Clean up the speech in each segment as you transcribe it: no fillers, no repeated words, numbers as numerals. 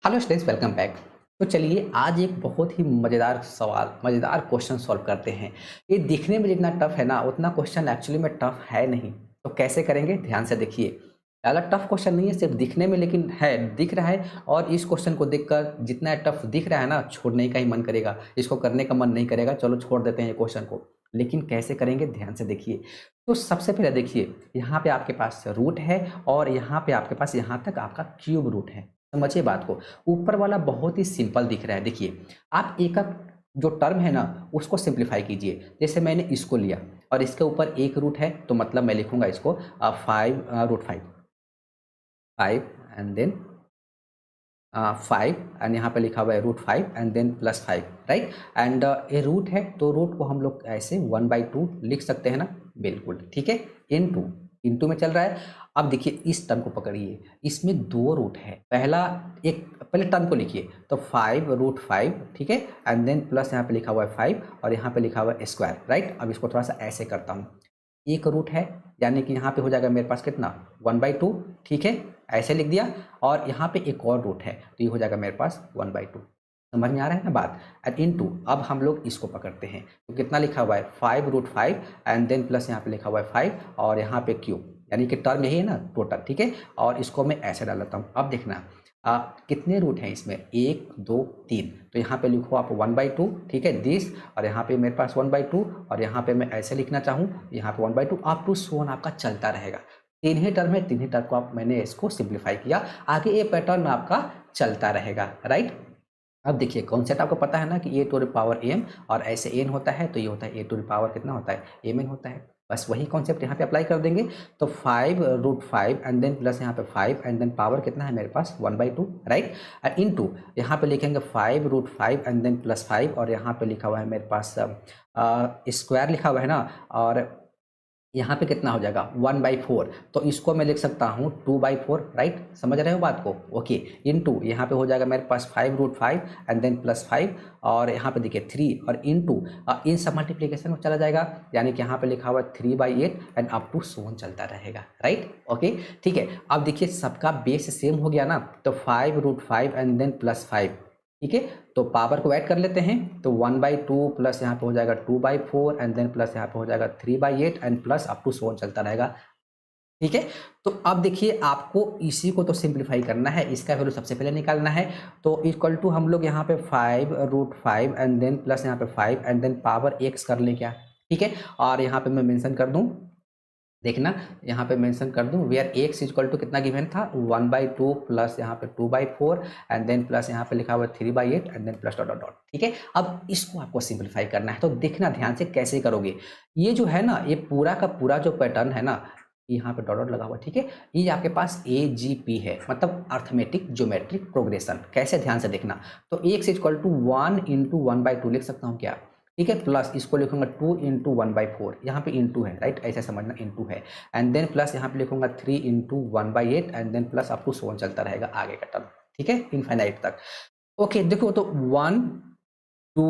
Hello students, welcome back. तो चलिए आज एक बहुत ही मज़ेदार सवाल, मज़ेदार क्वेश्चन सॉल्व करते हैं। ये दिखने में जितना टफ है ना, उतना क्वेश्चन एक्चुअली में टफ है नहीं। तो कैसे करेंगे, ध्यान से देखिए। ज़्यादा टफ क्वेश्चन नहीं है, सिर्फ दिखने में लेकिन है, दिख रहा है। और इस क्वेश्चन को देखकर जितना टफ दिख रहा है ना, छोड़ने का ही मन करेगा, इसको करने का मन नहीं करेगा, चलो छोड़ देते हैं ये क्वेश्चन को। लेकिन कैसे करेंगे, ध्यान से देखिए। तो सबसे पहले देखिए, यहाँ पे आपके पास रूट है और यहाँ पे आपके पास यहाँ तक आपका क्यूब रूट है। समझिए बात को। ऊपर वाला बहुत ही सिंपल दिख रहा है। देखिए, आप एक जो टर्म है ना, उसको सिंप्लीफाई कीजिए। जैसे मैंने इसको लिया और इसके ऊपर एक रूट है, तो मतलब मैं लिखूंगा इसको 5 एंड देन 5 एंड यहाँ पे लिखा हुआ है √5 एंड देन +5, राइट। एंड ये रूट है, तो रूट को हम लोग ऐसे 1/2 लिख सकते हैं ना। बिल्कुल ठीक है। इनटू में चल रहा है। अब देखिए इस टर्म को पकड़िए, इसमें दो रूट है। पहले टर्म को लिखिए, तो 5 √5, ठीक है। एंड देन प्लस यहाँ पे लिखा हुआ है 5 और यहाँ पे लिखा हुआ है स्क्वायर, राइट। अब इसको थोड़ा सा ऐसे करता हूँ। एक रूट है, यानी कि यहाँ पे हो जाएगा मेरे पास कितना, 1/2, ठीक है। ऐसे लिख दिया। और यहाँ पे एक और रूट है, तो ये हो जाएगा मेरे पास 1/2। समझ में आ रहा है ना बात। एंड इनटू, अब हम लोग इसको पकड़ते हैं, तो कितना लिखा हुआ है 5 √5 एंड देन प्लस यहाँ पे लिखा हुआ है 5 और यहाँ पे क्यूब, यानी कि टर्म यही है ना टोटल, ठीक है। और इसको मैं ऐसे डाल देता हूँ। अब देखना कितने रूट हैं इसमें, 1 2 3। तो यहाँ पे लिखो आप 1/2, ठीक है, दिस। और यहाँ पे मेरे पास 1/2 और यहाँ पे मैं ऐसे लिखना चाहूँ, यहाँ पे 1/2 अप टू सोन आपका चलता रहेगा। तीन ही टर्म है, तीन ही टर्म को आप मैंने इसको सिंप्लीफाई किया। आगे ये पैटर्न आपका चलता रहेगा, राइट। अब देखिए कॉन्सेप्ट आपको पता है ना कि a⁴m और ऐसे n होता है, तो ये होता है a⁴ कितना होता है, mn होता है। बस वही कॉन्सेप्ट यहाँ पे अप्लाई कर देंगे। तो 5 √5 एंड देन प्लस यहाँ पे 5 एंड देन पावर कितना है मेरे पास 1/2, राइट। एंड इनटू यहाँ पे लिखेंगे 5 √5 एंड देन +5 और यहाँ पे लिखा हुआ है मेरे पास स्क्वायर लिखा हुआ है ना। और यहाँ पे कितना हो जाएगा 1/4, तो इसको मैं लिख सकता हूँ 2/4, राइट। समझ रहे हो बात को, ओके। इनटू यहाँ पे हो जाएगा मेरे पास 5 √5 एंड देन +5 और यहाँ पे देखिए 3 और इनटू इन सब मल्टीप्लीकेशन में चला जाएगा, यानी कि यहाँ पे लिखा हुआ 3/8 एंड अप टू सोन चलता रहेगा, राइट, ओके। ठीक है। अब देखिए सबका बेस सेम हो गया ना, तो 5 √5 एंड देन +5, ठीक है। तो पावर को ऐड कर लेते हैं, तो 1/2 प्लस यहाँ पे हो जाएगा 2/4 एंड देन प्लस यहाँ पे हो जाएगा 3/8 and plus up to so on चलता रहेगा, ठीक है। तो अब देखिए आपको इसी को तो सिंप्लीफाई करना है, इसका वैल्यू सबसे पहले निकालना है। तो इक्वल टू हम लोग यहाँ पे 5 √5 एंड देन प्लस यहाँ पे 5 एंड देन पावर x कर ले क्या, ठीक है। और यहाँ पे मैं मेंशन कर दूं, देखना यहाँ पे मेंशन कर दूं वेयर x इक्वल टू कितना गिवन था 1/2 प्लस यहाँ पे 2/4 एंड देन प्लस यहाँ पे लिखा हुआ 3/8 and then plus dot dot dot, ठीक है। अब इसको आपको सिंप्लीफाई करना है, तो देखना ध्यान से कैसे करोगे। ये जो है ना, ये पूरा का पूरा जो पैटर्न है ना, यहाँ पे डॉट डॉट लगा हुआ, ठीक है। ये आपके पास AGP है, मतलब अर्थमेटिक ज्योमेट्रिक प्रोग्रेशन। कैसे, ध्यान से देखना। तो x इक्वल टू 1 × 1/2 लिख सकता हूँ क्या, ठीक है। प्लस इसको लिखूंगा 2 × 1/4, यहाँ पे इंटू है, राइट, ऐसा समझना इंटू है। एंड देन प्लस यहाँ पे लिखूंगा 3 × 1/8 and then plus up to so on चलता रहेगा आगे का टर्म, ठीक है, इनफाइनाइट तक। ओके देखो, तो 1 2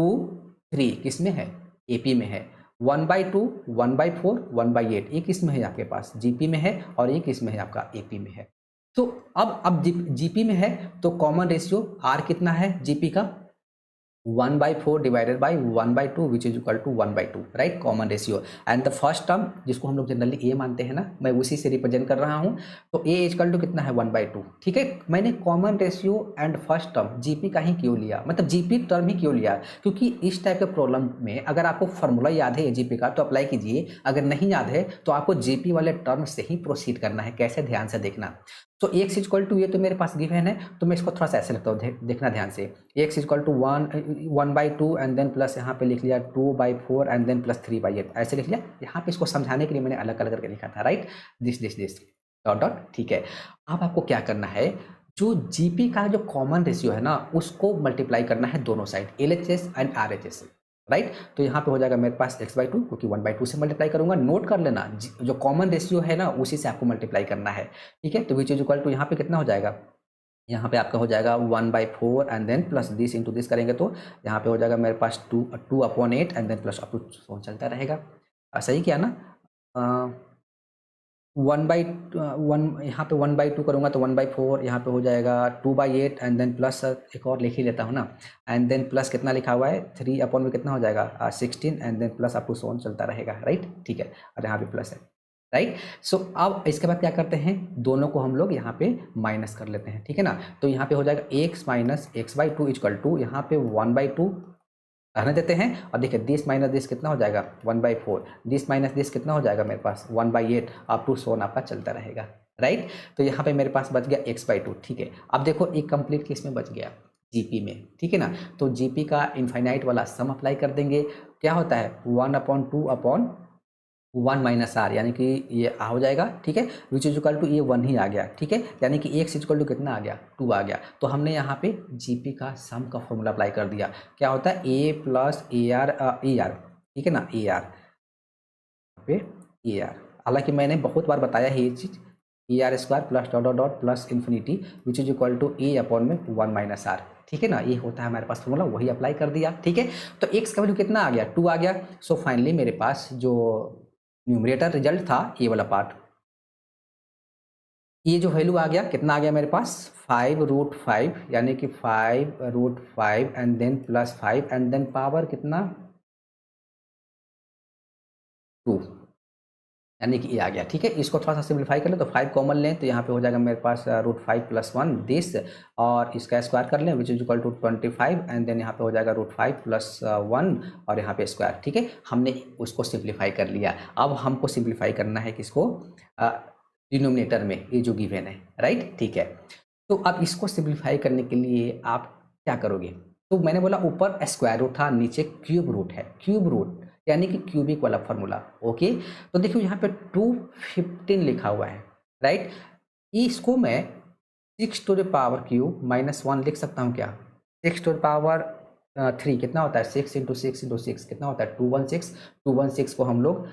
3 किस में है, AP में है। 1/2 1/4 1/8 ये किस में है आपके पास, GP में है। और ये किस में है आपका, AP में है। तो अब GP में है, तो कॉमन रेशियो R कितना है GP का, 1/4 divided by 1/2 which is equal to 1/2, right, common ratio. And the first term जिसको हम लोग जनरली ए मानते हैं ना, मैं उसी से रिप्रेजेंट कर रहा हूं। तो ए इक्वल टू कितना है 1/2, ठीक है। मैंने common ratio and first term GP का ही क्यों लिया, मतलब जीपी टर्म ही क्यों लिया, क्योंकि इस टाइप के प्रॉब्लम में अगर आपको फॉर्मूला याद है एजीपी का तो अप्लाई कीजिए, अगर नहीं याद है तो आपको जीपी वाले टर्म से ही प्रोसीड करना है। कैसे, ध्यान से देखना। तो x इक्वल टू, ये तो मेरे पास गिवन है, तो मैं इसको थोड़ा सा ऐसे लिखता हूँ, देखना ध्यान से। x equal to 1/2 and then plus यहाँ पे लिख लिया 2/4 एंड देन प्लस 3/8, ऐसे लिख लिया। यहाँ पे इसको समझाने के लिए मैंने अलग अलग करके लिखा था, राइट, दिस डॉट डॉट, ठीक है। अब आपको क्या करना है, जो जीपी का जो कॉमन रेशियो है ना, उसको मल्टीप्लाई करना है दोनों साइड, LHS एंड RHS से, राइट। तो यहाँ पे हो जाएगा मेरे पास x/2, क्योंकि 1/2 से मल्टीप्लाई करूंगा। नोट कर लेना, जो कॉमन रेशियो है ना उसी से आपको मल्टीप्लाई करना है, ठीक है। तो विच इज इक्वल टू यहाँ पे कितना हो जाएगा, यहाँ पे आपका हो जाएगा 1/4 and then plus this into this करेंगे, तो यहाँ पे हो जाएगा मेरे पास 2/8 and then plus up to चलता रहेगा। सही किया ना, 1/1 यहाँ पे 1/2 करूँगा तो 1/4, यहाँ पे हो जाएगा 2/8 एंड देन प्लस एक और लिख ही लेता हूँ ना, एंड देन प्लस कितना लिखा हुआ है 3 अपॉन में कितना हो जाएगा 16 and then plus up to so on चलता रहेगा, राइट। ठीक है, और यहाँ पे प्लस है, राइट। सो अब इसके बाद क्या करते हैं, दोनों को हम लोग यहाँ पे माइनस कर लेते हैं, ठीक है ना। तो यहाँ पे हो जाएगा x minus x/2 equal to यहाँ पे 1/2 रहने देते हैं, और देखिए दिस माइनस दिस कितना हो जाएगा 1/4, दिस माइनस दिस कितना हो जाएगा मेरे पास 1/8, अप टू सोन आपका चलता रहेगा, राइट। तो यहाँ पे मेरे पास बच गया x/2, ठीक है। अब देखो एक कंप्लीट केस में बच गया जीपी में, ठीक है ना। तो जीपी का इनफाइनाइट वाला सम अप्लाई कर देंगे, क्या होता है 1/2/1 माइनस आर, यानी कि ये हो जाएगा, ठीक है, विच इज इक्वल टू ये 1 ही आ गया, ठीक है, यानी कि x इक्वल टू कितना आ गया 2 आ गया। तो हमने यहाँ पे जीपी का सम का फॉर्मूला अप्लाई कर दिया, क्या होता है a प्लस ए आर, ठीक है ना, ए आर पे ए आर, हालांकि मैंने बहुत बार बताया है ये चीज़, a r square plus dot dot dot plus infinity which is equal to a upon में 1 माइनस आर, ठीक है ना, ये होता है हमारे पास फॉर्मूला, वही अप्लाई कर दिया, ठीक है। तो x का वैल्यू कितना आ गया 2 आ गया। सो फाइनली मेरे पास जो न्यूमरेटर रिजल्ट था ये वाला पार्ट, ये जो वैल्यू आ गया कितना आ गया मेरे पास 5√5, यानी कि 5√5 and then plus 5 and then power कितना 2, यानी कि ये आ गया, ठीक है। इसको थोड़ा सा सिंप्लीफाई कर लें तो 5 कॉमन लें तो यहाँ पे हो जाएगा मेरे पास √5 + 1 दिस, और इसका स्क्वायर कर लें which is equal to 25 and then यहाँ पे हो जाएगा √5 + 1 और यहाँ पे स्क्वायर, ठीक है। हमने उसको सिंप्लीफाई कर लिया, अब हमको सिंप्लीफाई करना है किसको डिनोमिनेटर में, ये जो गिवन है, राइट, ठीक है। तो अब इसको सिंप्लीफाई करने के लिए आप क्या करोगे, तो मैंने बोला ऊपर स्क्वायर रूट था, नीचे क्यूब रूट है, क्यूब रूट यानी कि क्यूबिक वाला फॉर्मूला, ओके। तो देखिए यहाँ पे 215 लिखा हुआ है, राइट। इसको मैं 6 to the power cube minus 1 लिख सकता हूँ क्या, 6 टू द पावर 3 कितना होता है 6 इंटू 6 इंटू 6 कितना होता है 216, 216 को हम लोग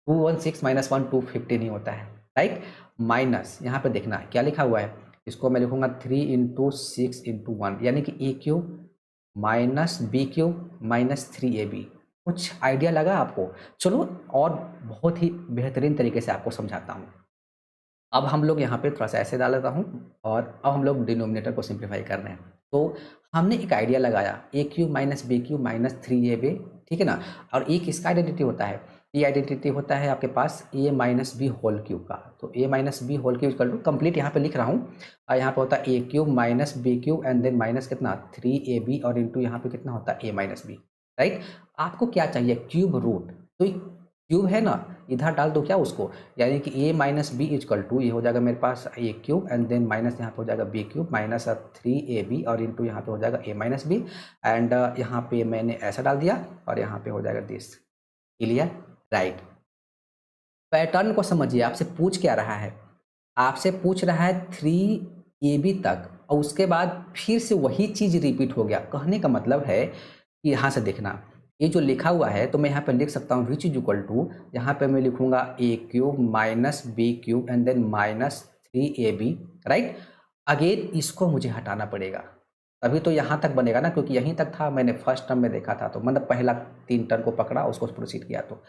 216 माइनस 1 215 ही होता है, राइट। माइनस यहाँ पे देखना क्या लिखा हुआ है, इसको मैं लिखूंगा 3 इंटू 6 इंटू 1, यानी कि a cube minus B cube minus 3ab। कुछ आइडिया लगा आपको, चलो और बहुत ही बेहतरीन तरीके से आपको समझाता हूँ। अब हम लोग यहाँ पे थोड़ा सा ऐसे डाल देता हूँ, और अब हम लोग डिनोमिनेटर को सिंप्लीफाई कर रहे हैं। तो हमने एक आइडिया लगाया a cube minus B cube minus 3ab, ठीक है ना। और एक किसका आइडेंटिटी होता है, ये आइडेंटिटी होता है आपके पास a minus b whole cube का। तो a minus b whole cube equal to complete यहाँ पे लिख रहा हूँ, यहाँ पे होता है a cube minus B cube and then minus कितना 3ab, और इंटू यहाँ पे कितना होता है a माइनस बी, राइट। आपको क्या चाहिए क्यूब रूट, तो क्यूब है ना, इधर डाल दो क्या उसको, यानी कि a minus B equal to ये हो जाएगा मेरे पास a cube and then minus यहाँ पे हो जाएगा b क्यूब माइनस 3ab, और इंटू यहाँ पे हो जाएगा a माइनस बी, एंड यहाँ पे मैंने ऐसा डाल दिया, और यहाँ पे हो जाएगा दिस, क्लियर, राइट। पैटर्न को समझिए, आपसे पूछ क्या रहा है, आपसे पूछ रहा है 3ab तक, और उसके बाद फिर से वही चीज़ रिपीट हो गया। कहने का मतलब है कि यहाँ से देखना, ये जो लिखा हुआ है तो मैं यहाँ पे लिख सकता हूँ विच इज इक्वल टू, यहाँ पे मैं लिखूंगा a cube minus B cube and then minus 3ab, right. Again इसको मुझे हटाना पड़ेगा, तभी तो यहाँ तक बनेगा ना, क्योंकि यहीं तक था, मैंने फर्स्ट टर्म में देखा था, तो मतलब पहला 3 टर्म को पकड़ा उसको प्रोसीड किया। तो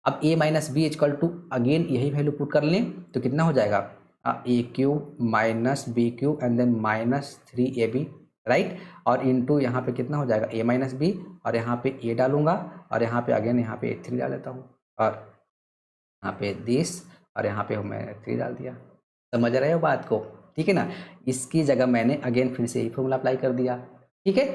अब a minus B equal to again यही वैल्यू पुट कर लें तो कितना हो जाएगा a cube minus B cube and then minus 3ab, right. और इंटू यहाँ पे कितना हो जाएगा a माइनस बी, और यहाँ पे a डालूंगा, और यहाँ पे अगेन यहाँ पे 3 डाल देता हूँ, और यहाँ पे दिस, और यहाँ पे मैंने 3 डाल दिया। समझ रहे हो बात को, ठीक है ना। इसकी जगह मैंने अगेन फिर से यही फॉर्मूला अप्लाई कर दिया, ठीक है।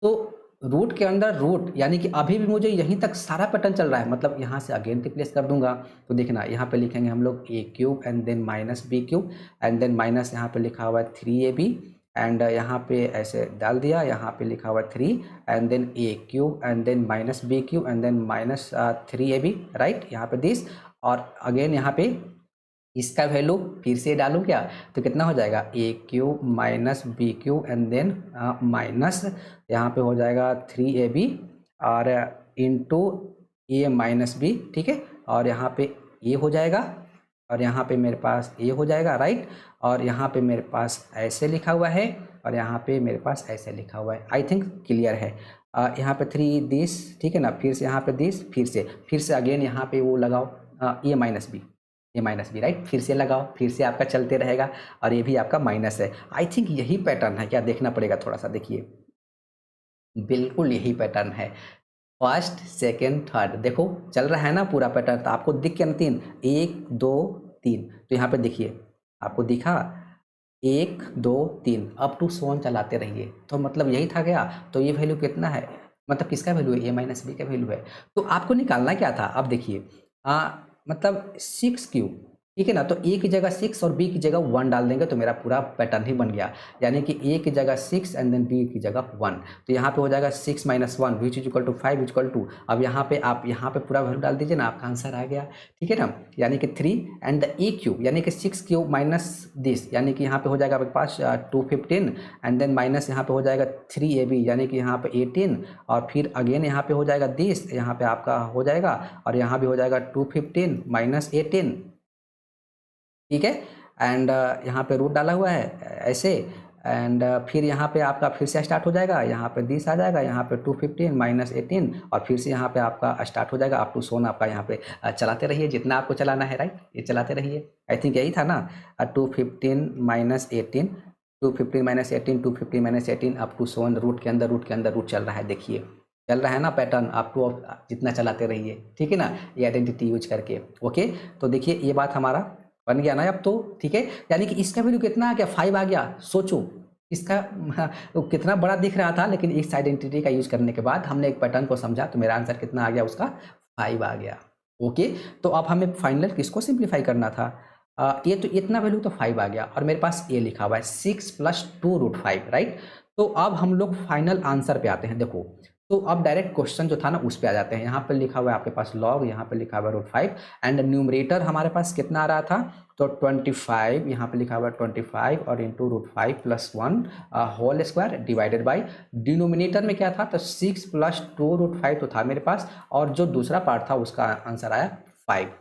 तो रूट के अंदर रूट, यानी कि अभी भी मुझे यहीं तक सारा पैटर्न चल रहा है, मतलब यहाँ से अगेन रिप्लेस कर दूंगा। तो देखना यहाँ पे लिखेंगे हम लोग a cube and then minus B cube and then minus यहाँ पे लिखा हुआ है 3ab, एंड यहाँ पे ऐसे डाल दिया, यहाँ पे लिखा हुआ है 3 and then a cube and then minus B cube and then minus 3ab, right. यहाँ पे दिस, और अगेन यहाँ पे इसका वैल्यू फिर से डालूं क्या, तो कितना हो जाएगा a cube minus B cube and then minus यहाँ पे हो जाएगा 3ab, और इंटू a माइनस बी, ठीक है। और यहाँ पे a हो जाएगा, और यहाँ पे मेरे पास a हो जाएगा, राइट। और यहाँ पे मेरे पास ऐसे लिखा हुआ है, और यहाँ पे मेरे पास ऐसे लिखा हुआ है। आई थिंक क्लियर है। यहाँ पे 3 दिस, ठीक है ना, फिर से यहाँ पे दिस, फिर से अगेन यहाँ पे वो लगाओ a minus B, A minus B, right. फिर से लगाओ, फिर से आपका चलते रहेगा और ये भी आपका माइनस है। आई थिंक यही पैटर्न है क्या, देखना पड़ेगा थोड़ा सा, देखिए बिल्कुल यही पैटर्न है। फर्स्ट सेकेंड थर्ड, देखो चल रहा है ना पूरा पैटर्न, तो आपको दिख क्या ना, 3 1 2 3, तो यहाँ पे देखिए आपको दिखा 1 2 3 अप टू सोन चलाते रहिए, तो मतलब यही था क्या। तो ये वैल्यू कितना है, मतलब किसका वैल्यू है, ए माइनस बी का वैल्यू है। तो आपको निकालना क्या था, अब देखिए मतलब 6 क्यू, ठीक है ना, तो ए की जगह 6 और बी की जगह 1 डाल देंगे तो मेरा पूरा पैटर्न ही बन गया। यानी कि ए की जगह 6 एंड देन बी की जगह 1, तो यहाँ पे हो जाएगा 6 minus 1 which is equal to 5 is equal to, अब यहाँ पे आप यहाँ पे पूरा वैल्यू डाल दीजिए ना, आपका आंसर आ गया, ठीक है ना। यानी कि 3 एंड द ए क्यू यानी कि 6 क्यू माइनस दिस, यानी कि यहाँ पे हो जाएगा आपके पास 215 एंड देन माइनस यहाँ पे हो जाएगा 3ab यानी कि यहाँ पे 18, और फिर अगेन यहाँ पे हो जाएगा दिस, यहाँ पे आपका हो जाएगा और यहाँ भी हो जाएगा 215 माइनस 18, ठीक है। एंड यहाँ पे रूट डाला हुआ है ऐसे, एंड फिर यहाँ पे आपका फिर से स्टार्ट हो जाएगा, यहाँ पे दिस आ जाएगा, यहाँ पे 215 माइनस 18 और फिर से यहाँ पे आपका स्टार्ट हो जाएगा अप टू सोन, आपका यहाँ पे चलाते रहिए जितना आपको चलाना है, राइट, ये चलाते रहिए। आई थिंक यही था ना, 215 minus 18 215 minus 18 215 minus 18 up to so on, root के अंदर रूट चल रहा है, देखिए चल रहा है ना पैटर्न, आप टू जितना चलाते रहिए, ठीक है ना, ये आइडेंटिटी यूज करके। ओके, तो देखिए ये बात हमारा बन गया ना अब तो, ठीक है। यानी कि इसका वैल्यू कितना आ गया, 5 आ गया। सोचो इसका तो कितना बड़ा दिख रहा था, लेकिन इस आइडेंटिटी का यूज करने के बाद हमने एक पैटर्न को समझा तो मेरा आंसर कितना आ गया, उसका 5 आ गया। ओके, तो अब हमें फाइनल किसको सिंप्लीफाई करना था, ये तो इतना वैल्यू तो 5 आ गया और मेरे पास ये लिखा हुआ है 6 + 2√5, राइट। तो अब हम लोग फाइनल आंसर पे आते हैं, देखो तो अब डायरेक्ट क्वेश्चन जो था ना उस पे आ जाते हैं। यहाँ पे लिखा हुआ है आपके पास लॉग, यहाँ पे लिखा हुआ है √5 एंड न्यूमरेटर हमारे पास कितना आ रहा था, तो 25, यहाँ पे लिखा हुआ है 25 और into √5 + 1 whole square divided by, denominator में क्या था, तो 6 + 2√5 तो था मेरे पास, और जो दूसरा पार्ट था उसका आंसर आया 5,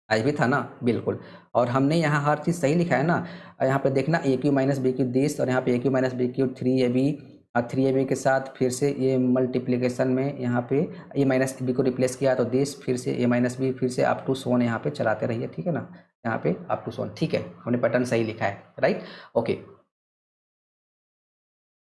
आज भी था ना, बिल्कुल। और हमने यहाँ हर चीज़ सही लिखा है ना, यहाँ पे देखना a cube minus b cube 10 और यहाँ पे a cube minus b cube 3ab और 3ab के साथ फिर से ये मल्टीप्लिकेशन में यहाँ पे ए माइनस बी को रिप्लेस किया तो 10, फिर से ए माइनस बी, फिर से अप टू सोन यहाँ पे चलाते रहिए, ठीक है ना, यहाँ पे अप टू सोन, ठीक है, हमने पैटर्न सही लिखा है, राइट। ओके,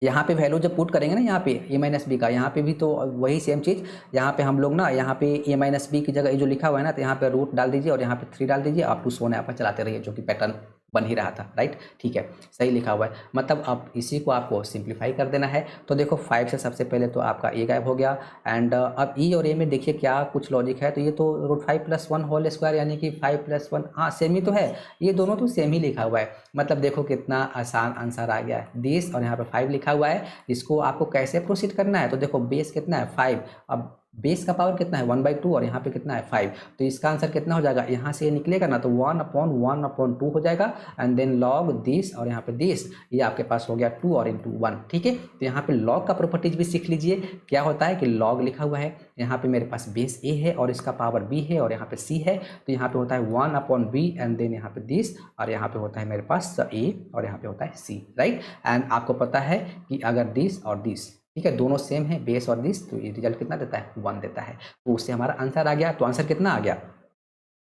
यहाँ पे वैल्यू जब पुट करेंगे ना, यहाँ पे ए माइनस बी का, यहाँ पे भी तो वही सेम चीज़, यहाँ पे हम लोग ना, यहाँ पे ए माइनस बी की जगह ये जो लिखा हुआ है ना, तो यहाँ पे रूट डाल दीजिए और यहाँ पे 3 डाल दीजिए, अप टू सोन यहाँ पर चलाते रहिए, जो कि पैटर्न बन ही रहा था, राइट, ठीक है, सही लिखा हुआ है। मतलब अब इसी को आपको सिंप्लीफाई कर देना है। तो देखो 5 से सबसे पहले तो आपका ए गायब हो गया, एंड अब ई और ए में देखिए क्या कुछ लॉजिक है, तो ये तो √5 + 1 होल स्क्वायर यानी कि 5 + 1, हाँ सेम ही तो है, ये दोनों तो सेम ही लिखा हुआ है। मतलब देखो कितना आसान आंसर आ गया है, 10 और यहाँ पे 5 लिखा हुआ है। इसको आपको कैसे प्रोसीड करना है, तो देखो बेस कितना है 5, अब बेस का पावर कितना है 1/2 और यहाँ पे कितना है 5, तो इसका आंसर कितना हो जाएगा, यहाँ से ये निकलेगा ना तो 1/1/2 हो जाएगा, एंड देन लॉग 10 और यहाँ पे 10, ये आपके पास हो गया 2 और इंटू 1, ठीक है। तो यहाँ पे लॉग का प्रॉपर्टीज भी सीख लीजिए, क्या होता है कि लॉग लिखा हुआ है, यहाँ पे मेरे पास बेस ए है और इसका पावर बी है और यहाँ पे सी है, तो यहाँ पे होता है 1/b एंड देन यहाँ पे 10 और यहाँ पे होता है मेरे पास ए और यहाँ पे होता है सी, राइट। एंड आपको पता है कि अगर 10 और 10, ठीक है, दोनों सेम है बेस और दिस, तो ये रिजल्ट कितना देता है 1 देता है, तो उससे हमारा आंसर आ गया। तो आंसर कितना आ गया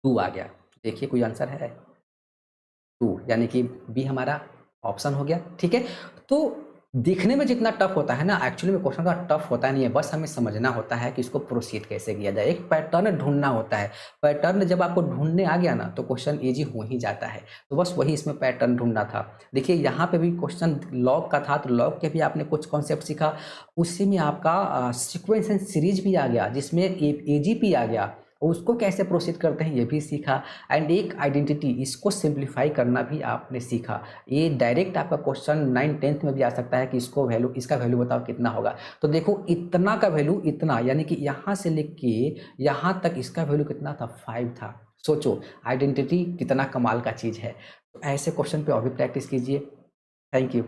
2 आ गया। देखिए कोई आंसर है 2, यानी कि बी हमारा ऑप्शन हो गया, ठीक है। तो दिखने में जितना टफ होता है ना, एक्चुअली में क्वेश्चन का टफ होता नहीं है, बस हमें समझना होता है कि इसको प्रोसीड कैसे किया जाए, एक पैटर्न ढूंढना होता है। पैटर्न जब आपको ढूंढने आ गया ना तो क्वेश्चन इजी हो ही जाता है, तो बस वही इसमें पैटर्न ढूंढना था। देखिए यहाँ पे भी क्वेश्चन लॉग का था, तो लॉग के भी आपने कुछ कॉन्सेप्ट सीखा, उसी में आपका सीक्वेंस एंड सीरीज भी आ गया, जिसमें एजीपी आ गया, उसको कैसे प्रोसीड करते हैं ये भी सीखा, एंड एक आइडेंटिटी, इसको सिंप्लीफाई करना भी आपने सीखा। ये डायरेक्ट आपका क्वेश्चन 9th-10th में भी आ सकता है कि इसको वैल्यू, इसका वैल्यू बताओ कितना होगा। तो देखो इतना का वैल्यू, इतना यानी कि यहाँ से लिख के यहाँ तक इसका वैल्यू कितना था 5 था। सोचो आइडेंटिटी कितना कमाल का चीज़ है। तो ऐसे क्वेश्चन पे और भी प्रैक्टिस कीजिए। Thank you.